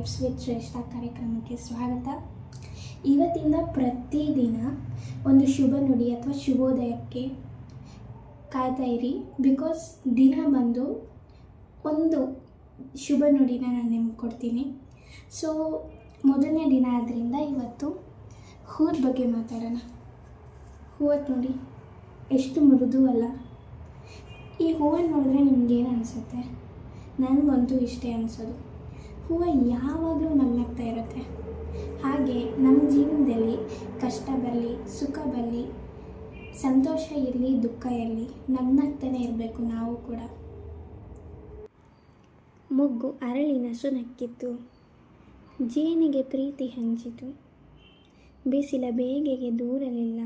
Vibes with ಶ್ರೇಷ್ಠ ಕಾರ್ಯಕ್ರಮಕ್ಕೆ ಸ್ವಾಗತ. ಇವತ್ತಿಂದ ಪ್ರತಿದಿನ ಒಂದು ಶುಭ ನುಡಿ ಅಥವಾ ಶುಭೋದಯಕ್ಕೆ ಕಾಯ್ತಾ ಇರಿ. ಬಿಕಾಸ್ ದಿನ ಬಂದು ಒಂದು ಶುಭ ನುಡಿನ ನಾನು ನಿಮ್ಗೆ ಕೊಡ್ತೀನಿ. ಸೊ ಮೊದಲನೇ ದಿನ ಆದ್ದರಿಂದ ಇವತ್ತು ಹೂವದ ಬಗ್ಗೆ ಮಾತಾಡೋಣ. ಹೂವತ್ತು ನೋಡಿ ಎಷ್ಟು ಮೃದು ಅಲ್ಲ. ಈ ಹೂವನ್ನು ನೋಡಿದ್ರೆ ನಿಮಗೇನು ಅನಿಸುತ್ತೆ? ನನಗಂತೂ ಇಷ್ಟೇ ಅನಿಸೋದು. ಹೂವು ಯಾವಾಗಲೂ ನಗ್ನಗ್ತಾ ಇರುತ್ತೆ. ಹಾಗೆ ನಮ್ಮ ಜೀವನದಲ್ಲಿ ಕಷ್ಟ ಬರಲಿ, ಸುಖ ಬರಲಿ, ಸಂತೋಷ ಇರಲಿ, ದುಃಖ ಇರಲಿ, ನಗ್ನಗ್ತಾನೆ ಇರಬೇಕು ನಾವು ಕೂಡ. ಮೊಗ್ಗು ಅರಳಿನ ಸುನಕ್ಕಿತ್ತು, ಜೇನಿಗೆ ಪ್ರೀತಿ ಹಂಚಿತು, ಬಿಸಿಲ ಬೇಗೆಗೆ ದೂರಲಿಲ್ಲ,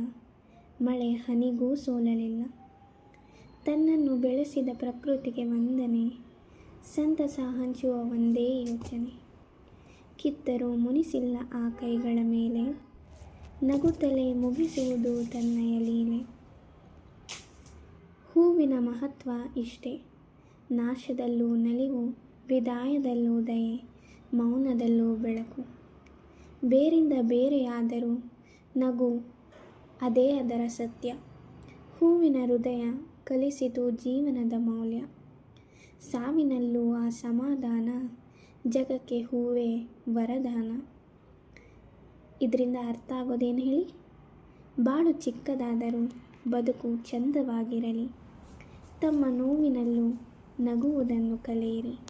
ಮಳೆ ಹನಿಗೂ ಸೋಲಲಿಲ್ಲ. ತನ್ನನ್ನು ಬೆಳೆಸಿದ ಪ್ರಕೃತಿಗೆ ವಂದನೆ, ಸಂತಸ ಹಂಚುವ ಒಂದೇ ಯೋಚನೆ. ಕಿತ್ತರೂ ಮುನಿಸಿಲ್ಲ ಆ ಕೈಗಳ ಮೇಲೆ, ನಗುತ್ತಲೇ ಮುಗಿಸುವುದು ತನ್ನಯ ಲೀಲೆ. ಹೂವಿನ ಮಹತ್ವ ಇಷ್ಟೇ, ನಾಶದಲ್ಲೂ ನಲಿವು, ವಿದಾಯದಲ್ಲೂ ದಯೆ, ಮೌನದಲ್ಲೂ ಬೆಳಕು. ಬೇರಿಂದ ಬೇರೆಯಾದರೂ ನಗು ಅದೇ ಅದರ ಸತ್ಯ. ಹೂವಿನ ಹೃದಯ ಕಲಿಸಿತು ಜೀವನದ ಮೌಲ್ಯ. ಸಾವಿನಲ್ಲೂ ಆ ಸಮಾಧಾನ, ಜಗಕ್ಕೆ ಹೂವೇ ವರದಾನ. ಇದರಿಂದ ಅರ್ಥ ಆಗೋದೇನು ಹೇಳಿ? ಬಾಳು ಚಿಕ್ಕದಾದರೂ ಬದುಕು ಚಂದವಾಗಿರಲಿ, ತಮ್ಮ ನೋವಿನಲ್ಲೂ ನಗುವುದನ್ನು ಕಲಿಯಿರಿ.